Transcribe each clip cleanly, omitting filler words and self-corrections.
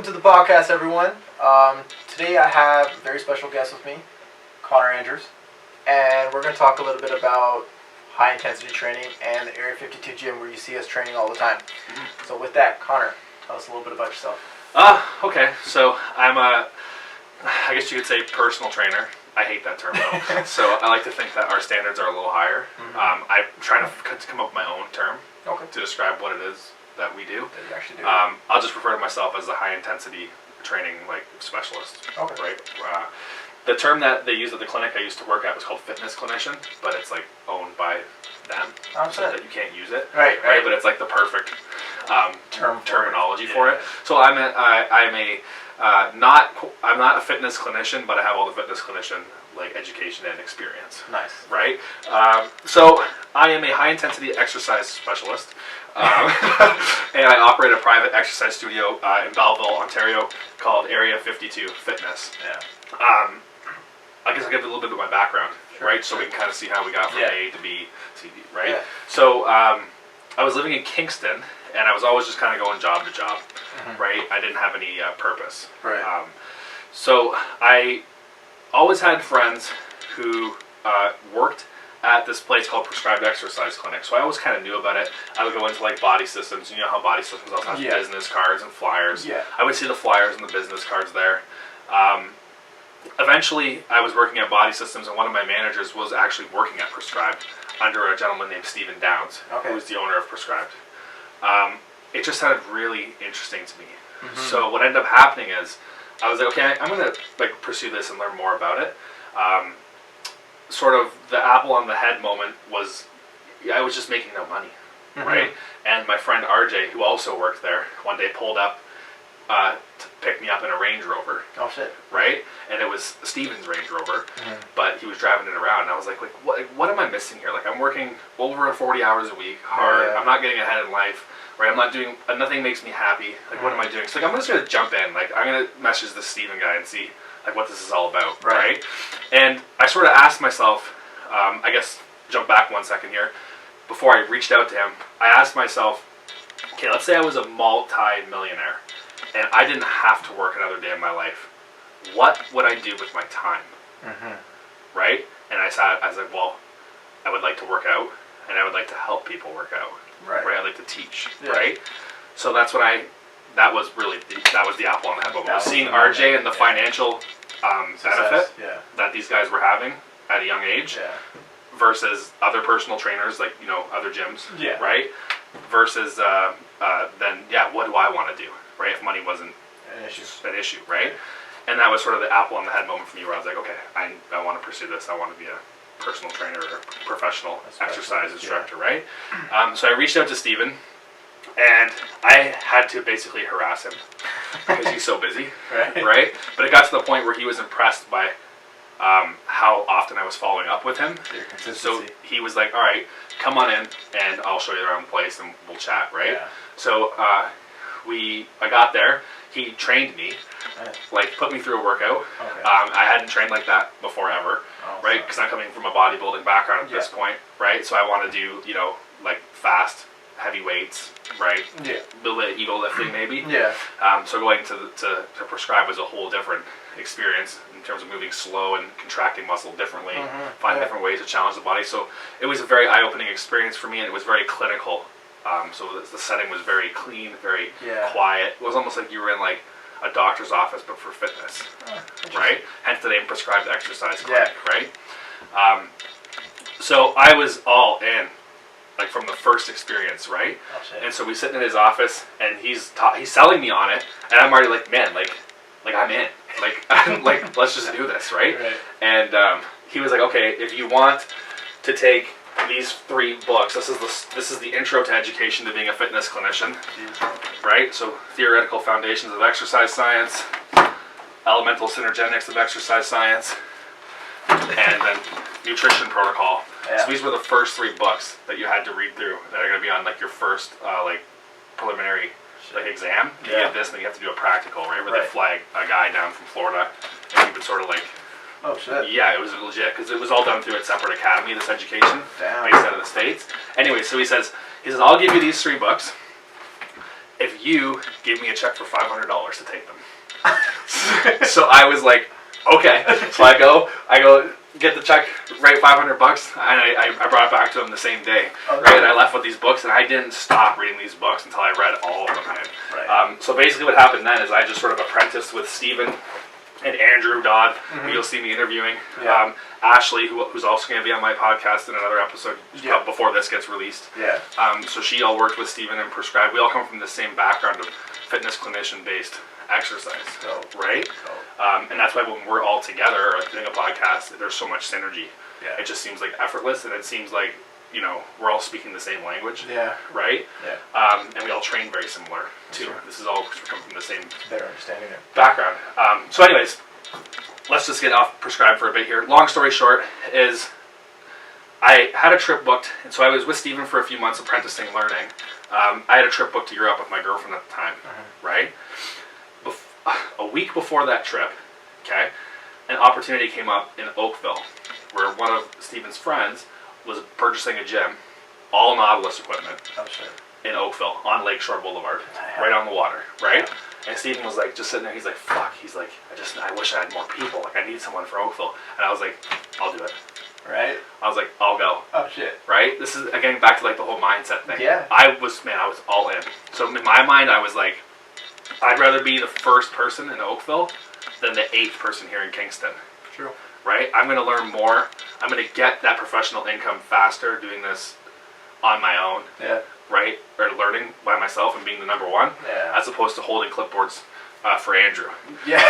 to the podcast, everyone. Today I have a very special guest with me, Connor Andrews, and we're going to talk a little bit about high-intensity training and the Area 52 gym where you see us training all the time. So with that, Connor, tell us a little bit about yourself. Okay. So I'm I guess you could say personal trainer. I hate that term though. So I like to think that our standards are a little higher. I'm trying to come up with my own term to describe what it is that we do. That you actually do. I'll just refer to myself as a high-intensity training specialist. Okay. Right. The term that they use at the clinic I used to work at was called fitness clinician, but it's like owned by them, so that you can't use it. Right. But it's like the perfect terminology for it. Yeah. So I'm not a fitness clinician, but I have all the fitness clinician education and experience. Nice. Right. So I am a high intensity exercise specialist, and I operate a private exercise studio in Belleville, Ontario, called Area 52 Fitness. Yeah. I guess I'll give a little bit of my background, right? So we can kind of see how we got from A to B to D, right? Yeah. So I was living in Kingston, and I was always just kind of going job to job, right? I didn't have any purpose. Right. So I always had friends who worked at this place called Prescribed Exercise Clinic. So I always kind of knew about it. I would go into Body Systems. You know how Body Systems also has business cards and flyers. Yeah. I would see the flyers and the business cards there. Eventually, I was working at Body Systems, and one of my managers was actually working at Prescribed under a gentleman named Stephen Downs, who was the owner of Prescribed. It just sounded really interesting to me. So what ended up happening is, I was like, okay, I'm going to pursue this and learn more about it. Sort of the apple on the head moment was, I was just making no money, right? And my friend RJ, who also worked there, one day pulled up to pick me up in a Range Rover. Oh shit! Right, and it was Steven's Range Rover, but he was driving it around, and I was like, what am I missing here? I'm working over 40 hours a week, hard. I'm not getting ahead in life, right? I'm not doing nothing makes me happy. What am I doing? So I'm just gonna jump in. I'm gonna message this Steven guy and see what this is all about, right? And I sort of asked myself, I guess jump back 1 second here, before I reached out to him, I asked myself, okay, let's say I was a multi-millionaire, and I didn't have to work another day in my life. What would I do with my time? Right? And I was like, well, I would like to work out, and I would like to help people work out. Right? I'd like to teach. Right? So that's what that was the apple on the head moment. I was seeing RJ and the financial benefit that these guys were having at a young age, versus other personal trainers, other gyms, right? Versus what do I want to do, right? If money wasn't an issue, right? And that was sort of the apple on the head moment for me, where I was like, okay, I want to pursue this. I want to be a personal trainer or a professional exercise instructor, right? So I reached out to Steven, and I had to basically harass him because he's so busy, right? But it got to the point where he was impressed by how often I was following up with him. So he was like, all right, come on in and I'll show you around the place and we'll chat, right? So I got there, he trained me, put me through a workout. I hadn't trained like that before ever, right? Because I'm coming from a bodybuilding background at this point, right? So I want to do, fast, heavy weights, right? A little bit of ego lifting maybe. So going to Prescribe was a whole different experience in terms of moving slow and contracting muscle differently, finding different ways to challenge the body. So it was a very eye-opening experience for me, and it was very clinical. So the setting was very clean, very quiet. It was almost like you were in a doctor's office, but for fitness, right? Hence the name Prescribed Exercise Clinic, right? So I was all in, from the first experience, right? And so we sit in his office, and he's selling me on it, and I'm already man, I'm in, let's just do this, right? And he was like, okay, if you want to take these 3 books, this is the Intro to Education to Being a Fitness Clinician, right? So Theoretical Foundations of Exercise Science, Elemental Synergetics of Exercise Science, and then Nutrition Protocol. So these were the first 3 books that you had to read through that are going to be on your first preliminary exam. You get this, and then you have to do a practical, right? Where they flag a guy down from Florida, and he would sort of oh shit. Yeah, it was legit, because it was all done through a separate academy, this education, based out of the States. Anyway, so he says, I'll give you these 3 books. if you give me a check for $500 to take them. So I was like, okay. So I go get the check, write $500, and I brought it back to him the same day. Okay. Right, and I left with these books, and I didn't stop reading these books until I read all of them. Right. So basically, what happened then is I just sort of apprenticed with Stephen and Andrew Dodd, who you'll see me interviewing. Yeah. Ashley, who's also going to be on my podcast in another episode before this gets released. Yeah. So she all worked with Stephen and prescribed. We all come from the same background of fitness clinician-based exercise, right? And that's why when we're all together or doing a podcast, there's so much synergy. Yeah. It just seems like effortless, and it seems like, you know, we're all speaking the same language. Yeah. Right? Yeah. And we all train very similar, too. Sure. This is all come from the same better understanding it. background. So anyways, let's just get off prescribed for a bit here. Long story short is I had a trip booked, and so I was with Stephen for a few months apprenticing, learning. I had a trip booked to Europe with my girlfriend at the time, right? A week before that trip, okay, an opportunity came up in Oakville where one of Stephen's friends was purchasing a gym, all Nautilus equipment, in Oakville on Lakeshore Boulevard, right on the water, right? And Stephen was like, just sitting there, he's like, fuck, he's like, I wish I had more people, like, I need someone for Oakville. And I was like, I'll do it. Right? I was like, I'll go. Oh, shit. Right? This is, again, back to, like, the whole mindset thing. Yeah. I was all in. So in my mind, I was like, I'd rather be the first person in Oakville than the 8th person here in Kingston. True. Right? I'm going to learn more. I'm going to get that professional income faster doing this on my own. Yeah. Right? Or learning by myself and being the number one. Yeah. As opposed to holding clipboards for Andrew. Yeah.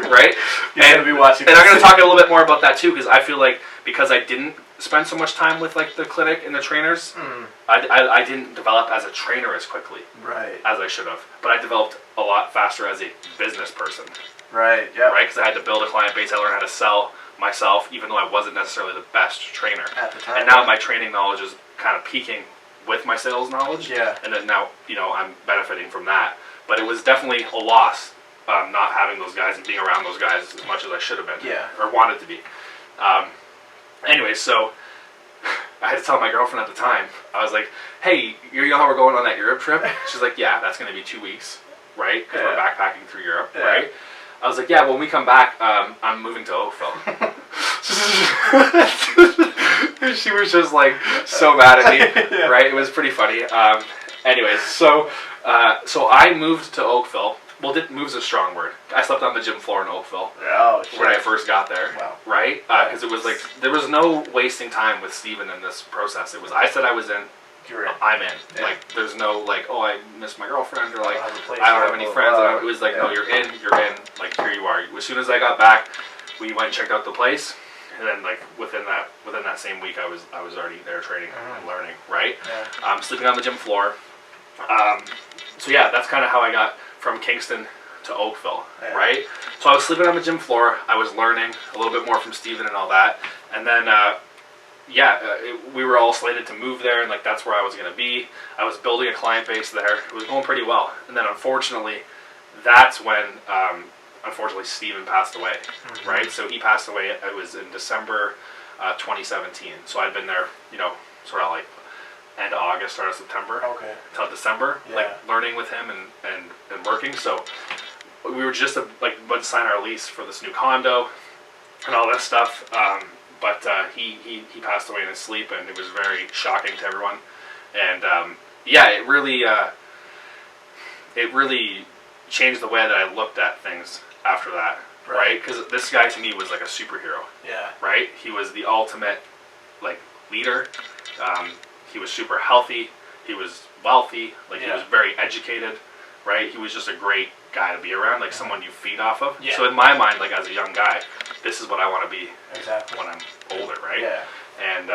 Right? You're going to be watching. And I'm going to talk a little bit more about that too, because I feel like because I didn't spend so much time with like the clinic and the trainers, I didn't develop as a trainer as quickly as I should have. But I developed a lot faster as a business person. Right, yeah. Right? Because I had to build a client base. I learned how to sell myself, even though I wasn't necessarily the best trainer. At the time. And now my training knowledge is kind of peaking with my sales knowledge. Yeah. And then now, you know, I'm benefiting from that. But it was definitely a loss not having those guys and being around those guys as much as I should have been. Yeah. Or wanted to be. Anyway, so I had to tell my girlfriend at the time. I was like, hey, you know how we're going on that Europe trip? She's like, yeah, that's going to be 2 weeks, right? Because we're backpacking through Europe, right? I was like, yeah, when we come back, I'm moving to Oakville. She was just like so mad at me, right? It was pretty funny. Anyways, so I moved to Oakville. Well, move's a strong word. I slept on the gym floor in Oakville when I first got there, right? Because it was like, there was no wasting time with Stephen in this process. It was, I said I was in, I'm in. Yeah. Like, there's no like, oh, I missed my girlfriend, or like, I don't have any friends. It was like, no, you're in, like, here you are. As soon as I got back, we went and checked out the place, and then like within that same week, I was already there training and learning, right? Yeah. Sleeping on the gym floor. So yeah, that's kind of how I got from Kingston to Oakville, right? So I was sleeping on the gym floor. I was learning a little bit more from Stephen and all that, and then we were all slated to move there, and like that's where I was going to be. I was building a client base there. It was going pretty well, and then unfortunately, that's when Stephen passed away, right? So he passed away. It was in December 2017. So I'd been there, you know, sort of like end of August, start of September, until December, like learning with him and working. So we were just about to sign our lease for this new condo and all that stuff. But he passed away in his sleep, and it was very shocking to everyone. And it really changed the way that I looked at things after that, right? Because this guy to me was like a superhero. Yeah. Right? He was the ultimate like leader. He was super healthy. He was wealthy. Like he was very educated. Right? He was just a great guy to be around, like someone you feed off of. Yeah. So in my mind, like as a young guy, this is what I want to be when I'm older, right? Yeah. And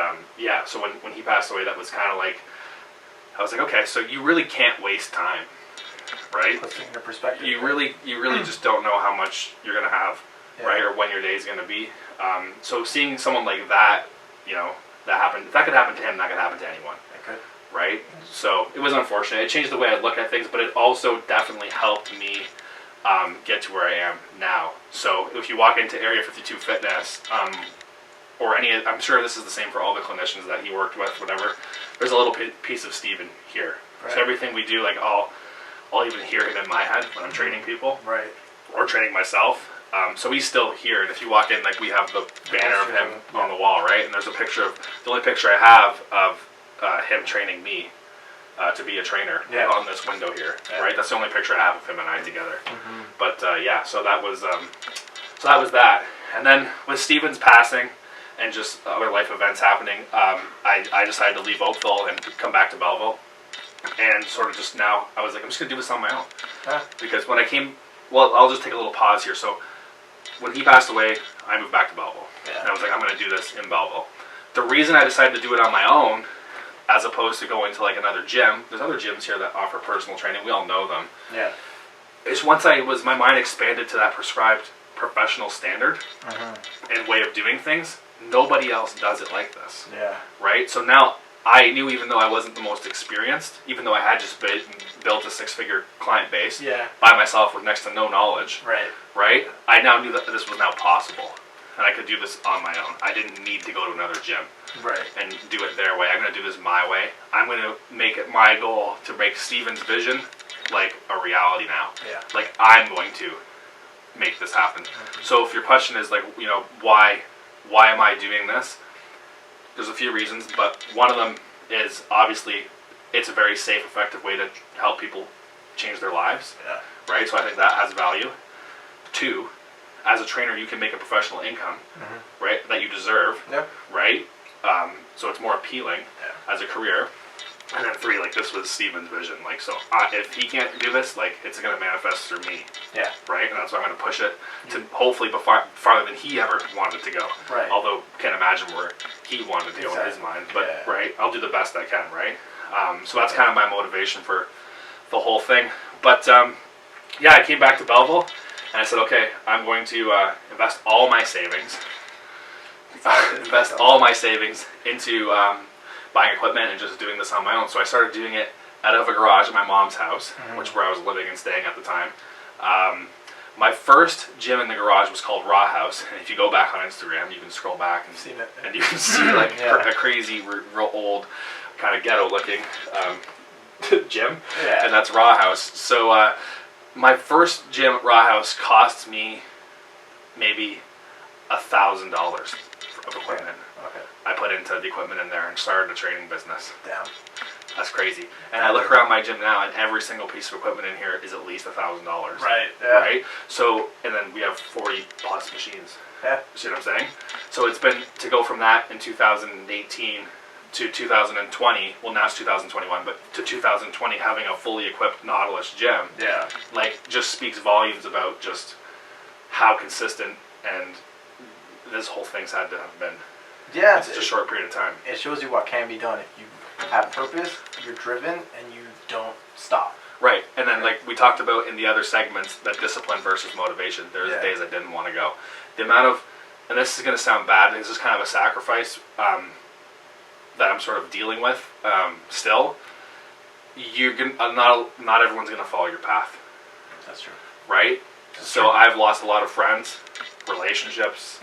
so when he passed away, that was kind of like, I was like, okay, so you really can't waste time, right? Puts it into perspective. You really just don't know how much you're gonna have, right, or when your day is gonna be. So seeing someone like that, you know, that happened. If that could happen to him, that could happen to anyone. It could. Right? So it was unfortunate. It changed the way I look at things, but it also definitely helped me get to where I am now. So if you walk into Area 52 Fitness, or I'm sure this is the same for all the clinicians that he worked with, whatever, there's a little piece of Stephen here. Right. So everything we do, like all I'll even hear him in my head when I'm training people. Right. Or training myself. So he's still here, and if you walk in, like, we have the banner of him on the wall, right? And there's a picture of, the only picture I have of him training me to be a trainer on this window here, right? That's the only picture I have of him and I together. But yeah, so that was that. And then with Steven's passing and just other life events happening, I decided to leave Oakville and come back to Belleville. And sort of just now, I was like, I'm just going to do this on my own. Because when I came, well, I'll just take a little pause here. So when he passed away, I moved back to Belleville. And I was like, I'm going to do this in Belleville. The reason I decided to do it on my own, as opposed to going to like another gym, there's other gyms here that offer personal training. We all know them. Yeah. It's once my mind expanded to that prescribed professional standard and way of doing things, nobody else does it like this. Yeah. Right? So now I knew, even though I wasn't the most experienced, even though I had just built a 6-figure client base by myself with next to no knowledge, right? I now knew that this was now possible, and I could do this on my own. I didn't need to go to another gym and do it their way. I'm going to do this my way. I'm going to make it my goal to make Steven's vision like a reality now. Yeah. Like, I'm going to make this happen. So if your question is like, you know, why am I doing this? There's a few reasons, but one of them is obviously it's a very safe, effective way to help people change their lives, right? So I think that has value. 2, as a trainer, you can make a professional income, right, that you deserve, right? So it's more appealing as a career. And then 3, like, this was Steven's vision. Like, so if he can't do this, like, it's going to manifest through me. Yeah. Right? And that's why I'm going to push it to hopefully farther than he ever wanted to go. Right. Although, can't imagine where he wanted to go in his mind. But, right, I'll do the best I can, right? So that's kind of my motivation for the whole thing. But, yeah, I came back to Belleville, and I said, okay, I'm going to invest all my savings. Into buying equipment and just doing this on my own. So I started doing it out of a garage at my mom's house, which where I was living and staying at the time. My first gym in the garage was called Raw House, and if you go back on Instagram, you can scroll back and you can see like a crazy, real old, kind of ghetto-looking gym, and that's Raw House. So my first gym at Raw House cost me maybe $1,000 of equipment. Okay. I put into the equipment in there and started a training business. Damn. That's crazy. And I look around my gym now, and every single piece of equipment in here is at least $1,000. Right. Yeah. Right. So, and then we have 40 plus machines. Yeah. See what I'm saying? So it's been to go from that in 2018 to 2020. Well, now it's 2021, but to 2020, having a fully equipped Nautilus gym. Yeah. Like, just speaks volumes about just how consistent and this whole thing's had to have been. Yeah, it's a short period of time. It shows you what can be done if you have purpose, you're driven, and you don't stop. Right, and then like we talked about in the other segments, that discipline versus motivation. There's days I didn't want to go. The amount of, and this is going to sound bad, this is kind of a sacrifice that I'm sort of dealing with still. You're not everyone's going to follow your path. That's true. Right? So I've lost a lot of friends, relationships,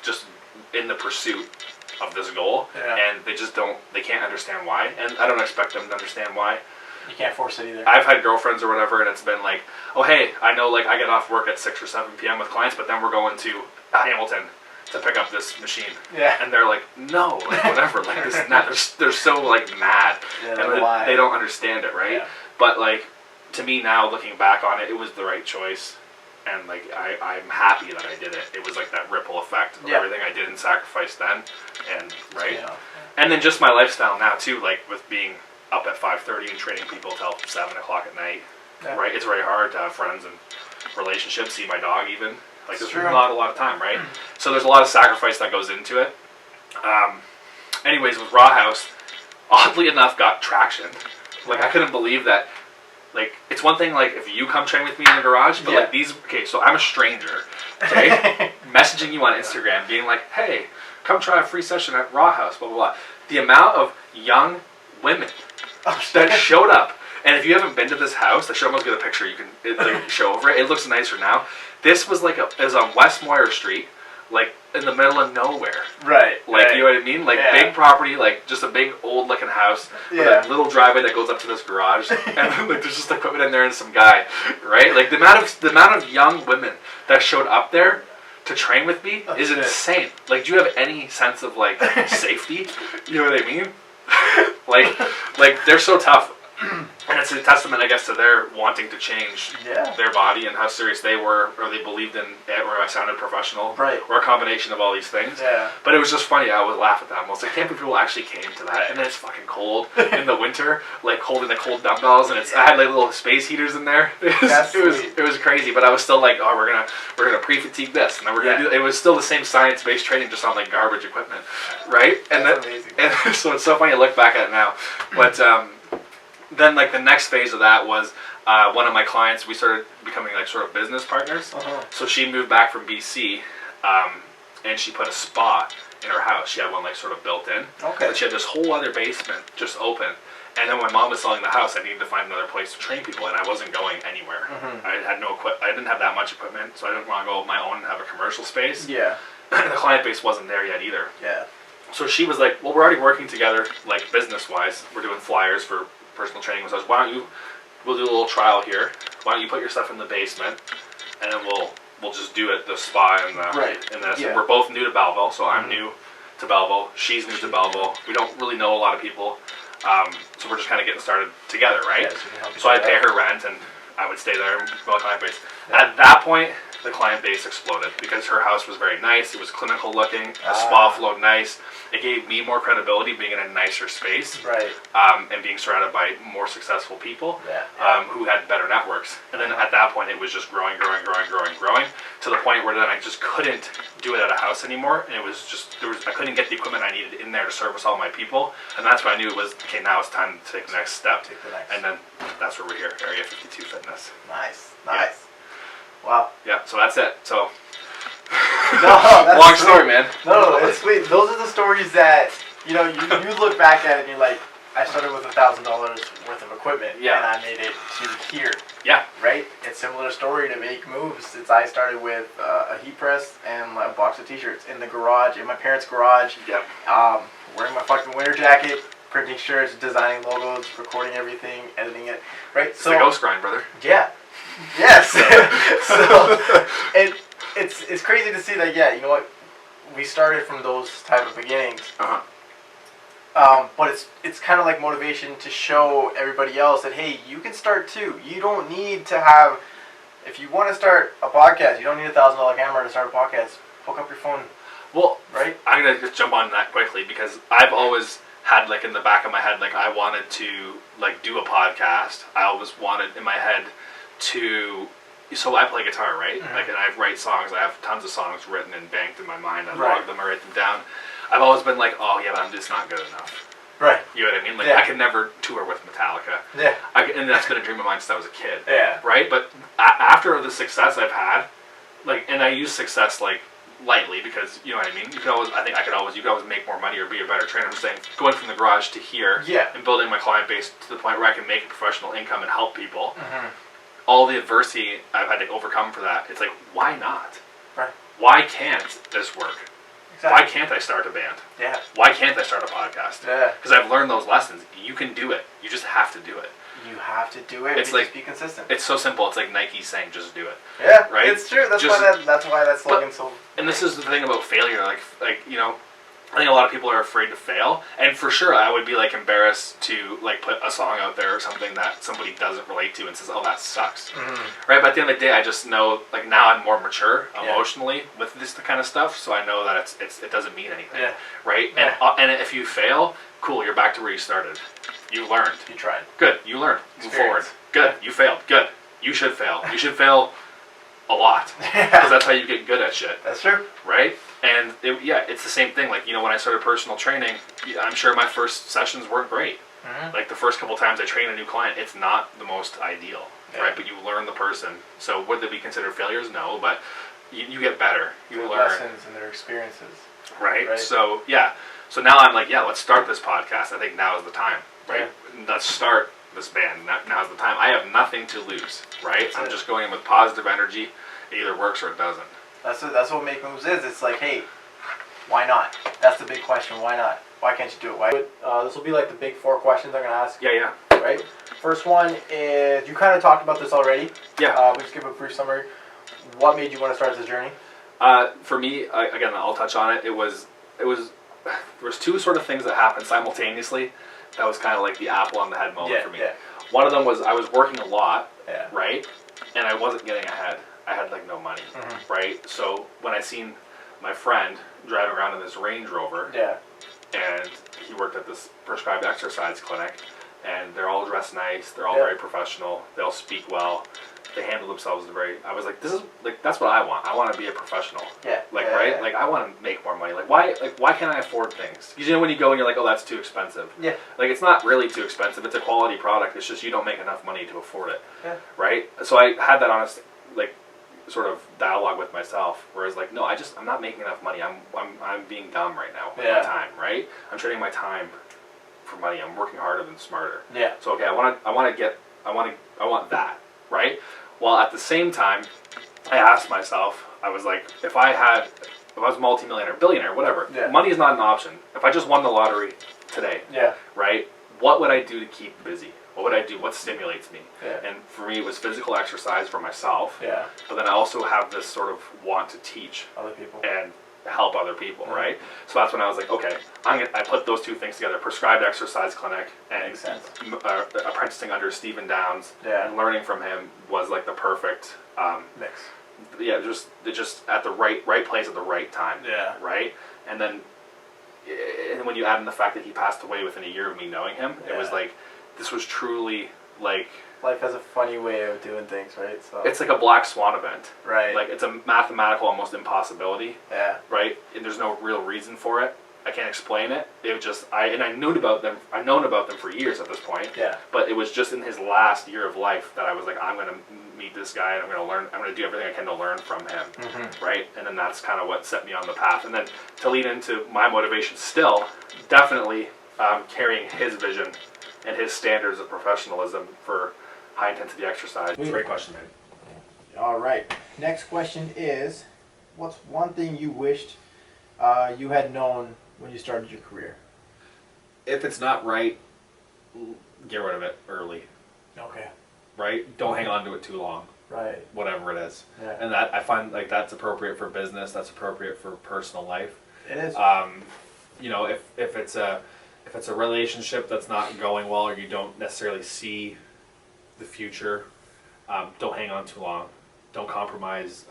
just in the pursuit of this goal, and they can't understand why, and I don't expect them to understand why. You can't force it either. I've had girlfriends or whatever, and it's been like, oh hey, I know, like, I get off work at 6 or 7 p.m. with clients, but then we're going to Hamilton to pick up this machine. Yeah. And they're like, no, like, whatever, like, this is not, they're so, like, mad, and they don't understand it, right? Yeah. But, like, to me now, looking back on it, it was the right choice. And like I'm happy that I did it. It was like that ripple effect of everything I did and sacrificed then, and and then just my lifestyle now too. Like with being up at 5:30 and training people till 7 o'clock at night, right? It's very hard to have friends and relationships. See my dog even. Like there's not a lot of time, right? So there's a lot of sacrifice that goes into it. Anyways, with Raw House, oddly enough, got traction. Like I couldn't believe that. Like, it's one thing, like, if you come train with me in the garage, but, like, okay, so I'm a stranger, okay, messaging you on Instagram, being like, hey, come try a free session at Raw House, blah, blah, blah. The amount of young women that showed up, and if you haven't been to this house, I should almost get a picture, you can show over it, it looks nicer now. This was, like, it was on West Moyer Street, like in the middle of nowhere. Right. Like, right. you know what I mean? Like, big property, like, just a big old looking house with a little driveway that goes up to this garage, and like, there's just equipment in there and some guy, right? Like, the amount of young women that showed up there to train with me is insane. Like, do you have any sense of, like, safety? You know what I mean? like, they're so tough. And it's a testament, I guess, to their wanting to change their body and how serious they were, or they believed in it, or I sounded professional, or a combination of all these things. Yeah. But it was just funny. I would laugh at that. I was like, can't believe people actually came to that. And then it's fucking cold in the winter, like holding the cold dumbbells, and I had like little space heaters in there. It was crazy. But I was still like, oh, we're gonna pre-fatigue this, and then we're gonna do. It was still the same science-based training, just on like garbage equipment, right? That's amazing. And so it's so funny to look back at it now, but. Then, like, the next phase of that was one of my clients, we started becoming, like, sort of business partners. So she moved back from BC, and she put a spa in her house. She had one, like, sort of built in. Okay. But she had this whole other basement just open. And then when mom was selling the house, I needed to find another place to train people, and I wasn't going anywhere. I had I didn't have that much equipment, so I didn't want to go my own and have a commercial space. Yeah. The client base wasn't there yet either. Yeah. So she was like, well, we're already working together, like, business-wise. We're doing flyers for personal training. So I was, we'll do a little trial here. Why don't you put your stuff in the basement, and then we'll just do it, the spa and this. And we're both new to Belleville, so I'm new to Belleville. She's new to Belleville. We don't really know a lot of people, so we're just kind of getting started together, right? So I'd pay her rent, and I would stay there and grow a client base. At that point, the client base exploded because her house was very nice. It was clinical looking. The spa flowed nice. It gave me more credibility being in a nicer space, and being surrounded by more successful people who had better networks. And then at that point, it was just growing to the point where then I just couldn't do it at a house anymore. And it was just I couldn't get the equipment I needed in there to service all my people. And that's when I knew it was okay. Now it's time to take the next step. And then that's where we're here, Area 52 Fitness. Nice. Wow. Yeah, so that's it. So, that's long story, man. No, it's sweet. Those are the stories that, you look back at it and you're like, I started with $1,000 worth of equipment, and I made it to here. Yeah. Right? It's a similar story to make moves. I started with a heat press and a box of t-shirts in the garage, in my parents' garage. Yep. Wearing my fucking winter jacket, printing shirts, designing logos, recording everything, editing it. Right? It's the ghost grind, brother. Yeah. Yes. So it's crazy to see that. Yeah, you know what? We started from those type of beginnings. But it's kind of like motivation to show everybody else that hey, you can start too. You don't need to have. If you want to start a podcast, you don't need $1,000 camera to start a podcast. Hook up your phone. Well, right. I'm gonna just jump on that quickly because I've always had like in the back of my head like I wanted to like do a podcast. I always wanted in my head. So I play guitar, right? Like, and I write songs. I have tons of songs written and banked in my mind. I log them, I write them down. I've always been like, oh yeah, but I'm just not good enough. Right. You know what I mean? Like, I could never tour with Metallica. Yeah. And that's been a dream of mine since I was a kid. Yeah. Right? But after the success I've had, like, and I use success like lightly because you know what I mean. You can always, you can always make more money or be a better trainer. I'm just saying, going from the garage to here, and building my client base to the point where I can make a professional income and help people. All the adversity I've had to overcome for that, it's like, why not? Right. Why can't this work? Exactly. Why can't I start a band? Yeah. Why can't I start a podcast? Yeah. Because I've learned those lessons. You can do it. You just have to do it. You have to do it. It's like, just be consistent. It's so simple. It's like Nike saying, just do it. Yeah. Right? It's true. That's why that slogan's so... And this is the thing about failure. Like you know, I think a lot of people are afraid to fail, and for sure I would be like embarrassed to like put a song out there or something that somebody doesn't relate to and says, oh, that sucks. Right? But at the end of the day, I just know, like, now I'm more mature emotionally with this kind of stuff, so I know that it doesn't mean anything. Yeah. Right? Yeah. And if you fail, cool, you're back to where you started. You learned. You tried. Good. You learned. Move forward. Good. You failed. Good. You should fail. You should fail a lot. Because that's how you get good at shit. That's true. Right? And it's the same thing. Like, you know, when I started personal training, I'm sure my first sessions weren't great. Like the first couple times I train a new client, it's not the most ideal, right? But you learn the person. So would they be considered failures? No, but you get better. You learn lessons and their experiences. Right? So so now I'm like, let's start this podcast. I think now is the time, right? Let's start this band. Now's the time. I have nothing to lose, right? I'm just going in with positive energy. It either works or it doesn't. That's what make moves is. It's like, hey, why not? That's the big question. Why not? Why can't you do it? Why? This will be like the big 4 questions I'm gonna ask. Yeah. Right. First one is, you kind of talked about this already. Yeah. But just give a brief summary. What made you want to start this journey? For me, again, I'll touch on it. There was 2 sort of things that happened simultaneously. That was kind of like the apple on the head moment for me. Yeah. One of them was I was working a lot, Yeah. right, and I wasn't getting ahead. I had like no money, right. So when I seen my friend driving around in this Range Rover, Yeah. and he worked at this prescribed exercise clinic, and they're all dressed nice, they're all very professional, they all speak well, they handle themselves I was like, this is like, that's what I want to be a professional. Yeah. Like, yeah, right? yeah. Like, I want to make more money. Like, why can't I afford things? Because, you know, when you go and you're like, oh, that's too expensive. Yeah. Like, it's not really too expensive. It's a quality product. It's just you don't make enough money to afford it. Yeah. Right? So I had that honest, like, sort of dialogue with myself, whereas, like, no, I'm not making enough money. I'm being dumb right now with my time, right? I'm trading my time for money. I'm working harder than smarter. Yeah. So, okay, I want that, right? Well, at the same time, I asked myself, I was like, if I was multimillionaire, billionaire, whatever, money is not an option. If I just won the lottery today, right, what would I do to keep busy? What would I do? What stimulates me? Yeah. And for me, it was physical exercise for myself. Yeah. But then I also have this sort of want to teach Other people. and help other people, right? So that's when I was like, okay, I put those 2 things together: prescribed exercise clinic and apprenticing under Stephen Downs, and learning from him was like the perfect mix. Yeah, just at the right place at the right time. Yeah. Right, and then when you add in the fact that he passed away within a year of me knowing him, it was like, this was truly like. Life has a funny way of doing things, right? So it's like a black swan event. Right. Like, it's a mathematical almost impossibility. Yeah. Right? And there's no real reason for it. I can't explain it. It was just I've known about them for years at this point. Yeah. But it was just in his last year of life that I was like, I'm gonna meet this guy and I'm gonna do everything I can to learn from him. Right? And then that's kind of what set me on the path. And then to lead into my motivation still, definitely carrying his vision and his standards of professionalism for high intensity exercise. Great question, man. All right. Next question is, what's one thing you wished you had known when you started your career? If it's not right, get rid of it early. Okay. Right? Don't hang on to it too long. Right. Whatever it is. Yeah. And that, I find like that's appropriate for business. That's appropriate for personal life. It is. You know, if it's a relationship that's not going well, or you don't necessarily see the future, don't hang on too long. Don't compromise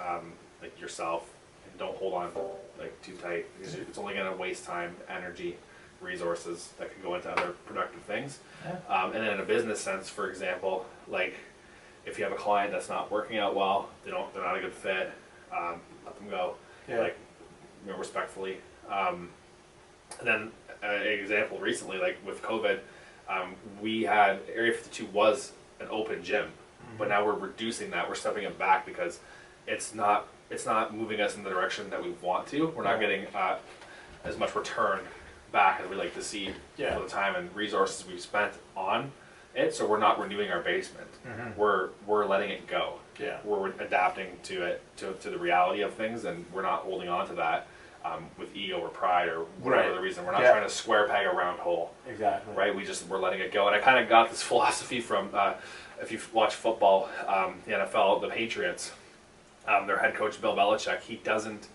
like yourself, and don't hold on like too tight, because it's only going to waste time, energy, resources that could go into other productive things. Yeah. And then in a business sense, for example, like if you have a client that's not working out well, they're not a good fit, let them go. Yeah. Like, you know, respectfully. And then an example recently, like with COVID, we had Area 52 was an open gym, but now we're reducing that. We're stepping it back because it's not moving us in the direction that we want to. We're not getting as much return back as we like to see for the time and resources we've spent on it. So we're not renewing our basement. We're letting it go. Yeah. We're adapting to it, to the reality of things, and we're not holding on to that with ego or pride or whatever the reason. We're not trying to square peg a round hole. Exactly. Right? We're letting it go. And I kind of got this philosophy from, if you watch football, the NFL, the Patriots, their head coach Bill Belichick, he doesn't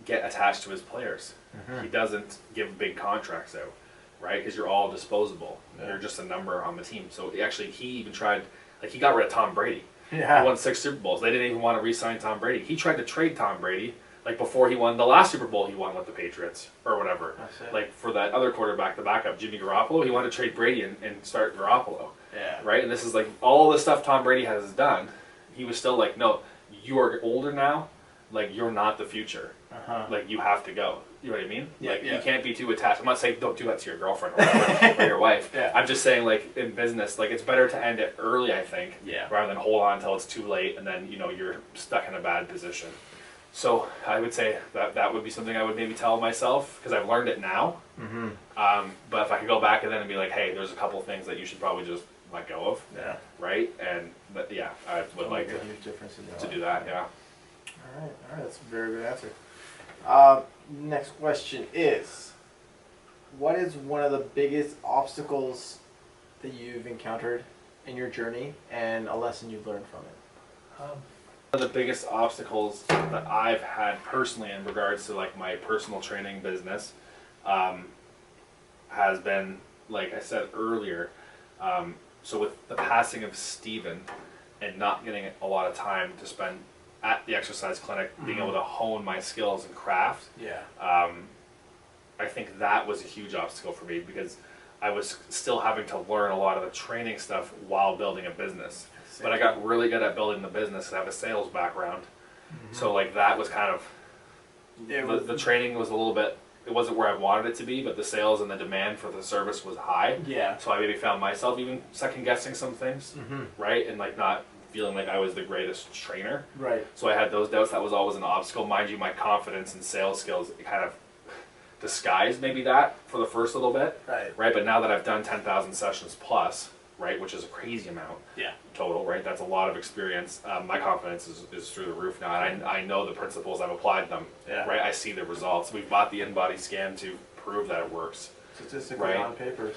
get attached to his players. He doesn't give big contracts out, right? Because you're all disposable. You're just a number on the team. So actually, he even tried, like, he got rid of Tom Brady. Yeah. He won 6 Super Bowls. They didn't even want to re-sign Tom Brady. He tried to trade Tom Brady, like before he won the last Super Bowl he won with the Patriots or whatever. Like for that other quarterback, the backup, Jimmy Garoppolo, he wanted to trade Brady and start Garoppolo. Yeah. Right? And this is like all the stuff Tom Brady has done. He was still like, no, you are older now. Like, you're not the future. Like, you have to go. You know what I mean? Yeah, like, you can't be too attached. I'm not saying don't do that to your girlfriend or, whatever, or your wife. I'm just saying, like, in business, like, it's better to end it early, I think, rather than hold on until it's too late and then, you know, you're stuck in a bad position. So I would say that would be something I would maybe tell myself, because I've learned it now. But if I could go back and then be like, hey, there's a couple things that you should probably just let go of. Right? And, I would like a huge difference in to do that, All right, that's a very good answer. Next question is, what is one of the biggest obstacles that you've encountered in your journey and a lesson you've learned from it? One of the biggest obstacles that I've had personally in regards to like my personal training business has been, like I said earlier, so with the passing of Steven and not getting a lot of time to spend at the exercise clinic, being able to hone my skills and craft, I think that was a huge obstacle for me because I was still having to learn a lot of the training stuff while building a business. But I got really good at building the business. I have a sales background. So like that was kind of, the training was a little bit, it wasn't where I wanted it to be, but the sales and the demand for the service was high. Yeah. So I maybe found myself even second guessing some things, right? And like not feeling like I was the greatest trainer. Right. So I had those doubts. That was always an obstacle. Mind you, my confidence and sales skills kind of disguised maybe that for the first little bit. Right. But now that I've done 10,000 sessions plus, right, which is a crazy amount total, right? That's a lot of experience. My confidence is through the roof now. And I know the principles, I've applied them, right? I see the results. We've bought the in-body scan to prove that it works. Statistically on paper,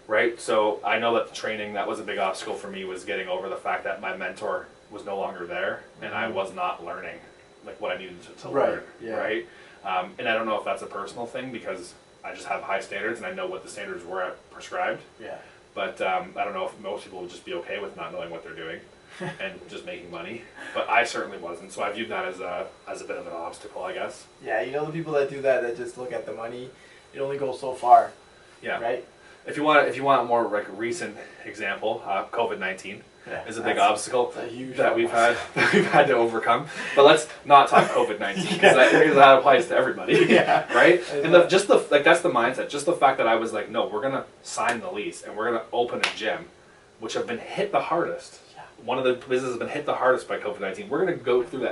Right, so I know that the training, that was a big obstacle for me, was getting over the fact that my mentor was no longer there and I was not learning like what I needed to learn, right? And I don't know if that's a personal thing because I just have high standards and I know what the standards were prescribed. But I don't know if most people would just be okay with not knowing what they're doing and just making money. But I certainly wasn't, so I viewed that as a bit of an obstacle, I guess. Yeah, you know the people that do that, that just look at the money, it only goes so far. Yeah. Right. If you want a more like recent example, COVID-19 is a big obstacle that we've had to overcome. But let's not talk COVID-19 because that applies to everybody. Right. And that's the mindset. Just the fact that I was like, no, we're gonna sign the lease and we're gonna open a gym, which have been hit the hardest. One of the businesses has been hit the hardest by COVID-19. We're gonna go through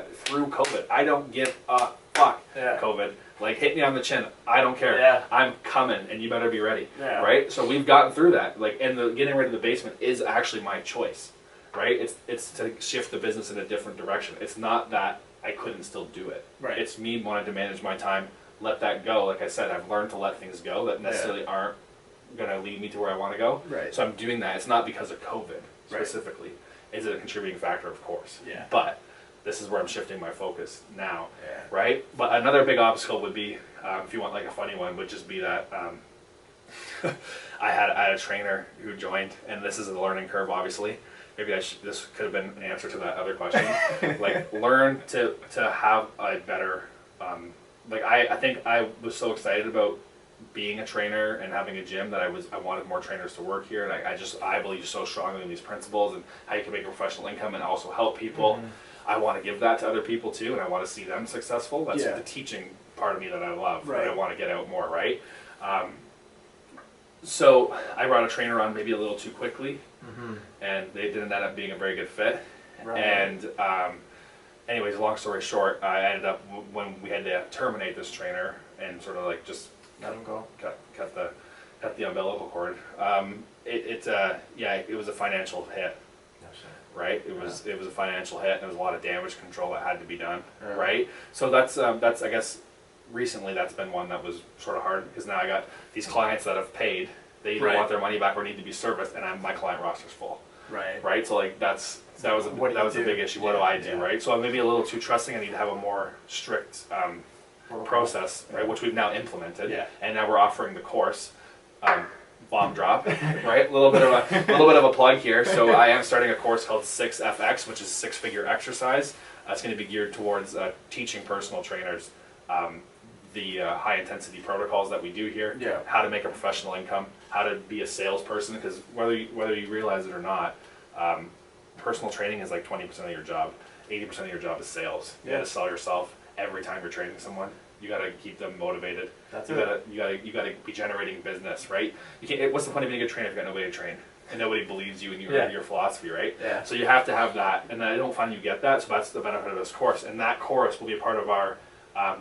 COVID. I don't give a fuck. COVID. Like, hit me on the chin. I don't care. I'm coming, and you better be ready. Right? So we've gotten through that. Like, and getting rid of the basement is actually my choice. Right? It's to shift the business in a different direction. It's not that I couldn't still do it. Right. It's me wanting to manage my time, let that go. Like I said, I've learned to let things go that necessarily aren't going to lead me to where I want to go. Right. So I'm doing that. It's not because of COVID specifically. Is it a contributing factor? Of course. But this is where I'm shifting my focus now, right? But another big obstacle would be, if you want like a funny one, would just be that I had a trainer who joined, and this is a learning curve, obviously. Maybe this could have been an answer to that other question. Like, learn to have a better, I think I was so excited about being a trainer and having a gym that I wanted more trainers to work here, and I believe so strongly in these principles and how you can make a professional income and also help people. I want to give that to other people too, and I want to see them successful. That's the teaching part of me that I love. That I want to get out more, right? So I brought a trainer on maybe a little too quickly, and they didn't end up being a very good fit. And anyways, long story short, I ended up, when we had to terminate this trainer and sort of like just let him go, cut the umbilical cord. It was a financial hit. Right, it was a financial hit, and there was a lot of damage control that had to be done. Right, so that's I guess recently that's been one that was sort of hard because now I got these clients that have paid. They either want their money back or need to be serviced, and my client roster's full. Right, so like that was a big issue. What do I do? Right, so I'm maybe a little too trusting. I need to have a more strict process, right, which we've now implemented, and now we're offering the course. Bomb drop, right? A little bit of a plug here. So I am starting a course called 6FX, which is six-figure exercise. It's going to be geared towards teaching personal trainers the high-intensity protocols that we do here, how to make a professional income, how to be a salesperson, because whether you realize it or not, personal training is like 20% of your job. 80% of your job is sales. You got to sell yourself every time you're training someone. You got to keep them motivated. You got to be generating business, right? You can't. What's the point of being a good trainer if you got nobody to train and nobody believes you in your philosophy, right? So you have to have that, and I don't find you get that. So that's the benefit of this course, and that course will be a part of our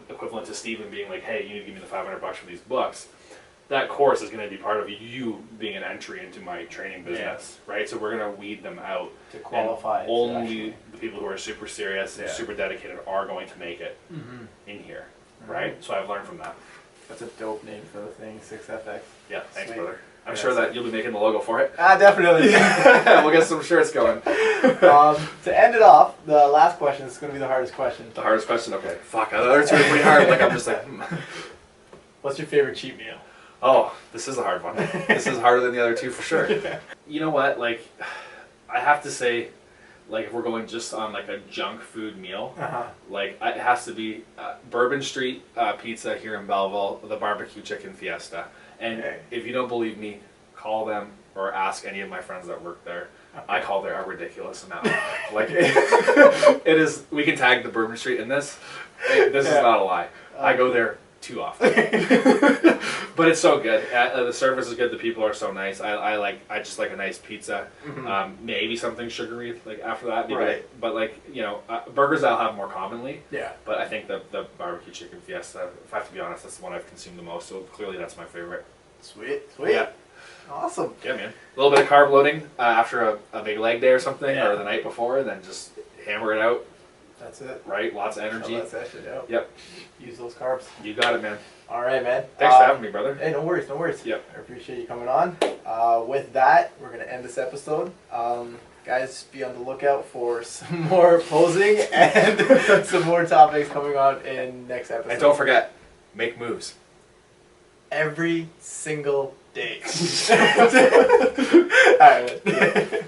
equivalent to Stephen being like, hey, you need to give me the $500 for these books. that course is going to be part of you being an entry into my training business, right? So we're going to weed them out to qualify. and only the people who are super serious and super dedicated are going to make it in here, right? So I've learned from that. That's a dope name for the thing, 6FX. Yeah, thanks, Sweet. brother. I'm sure that you'll be making the logo for it. Definitely. We'll get some shirts going. To end it off, the last question is going to be the hardest question. The hardest question? Okay. Fuck, I thought it was pretty hard. Like, I'm just like, What's your favorite cheat meal? Oh, this is a hard one. This is harder than the other two for sure. You know what? Like, I have to say, like, if we're going just on like a junk food meal, like it has to be Bourbon Street Pizza here in Belleville, the barbecue chicken fiesta. And if you don't believe me, call them or ask any of my friends that work there. I call there a ridiculous amount. Like, it is. We can tag the Bourbon Street in this. This is not a lie. I go there too often. But it's so good. The service is good. The people are so nice. I just like a nice pizza. Maybe something sugary like after that. Maybe like, but like, you know, burgers I'll have more commonly. Yeah. But I think the barbecue chicken fiesta, if I have to be honest, that's the one I've consumed the most. So clearly that's my favorite. Sweet. Yeah. Awesome. Yeah, man. A little bit of carb loading after a big leg day or something, or the night before, and then just hammer it out. That's it. Right? Lots of energy. That's that shit out. Yep. Use those carbs. You got it, man. All right, man. Thanks for having me, brother. Hey, no worries, no worries. Yep. I appreciate you coming on. With that, we're going to end this episode. Guys, be on the lookout for some more posing and some more topics coming on in next episode. And don't forget, make moves. Every single day. All right, man.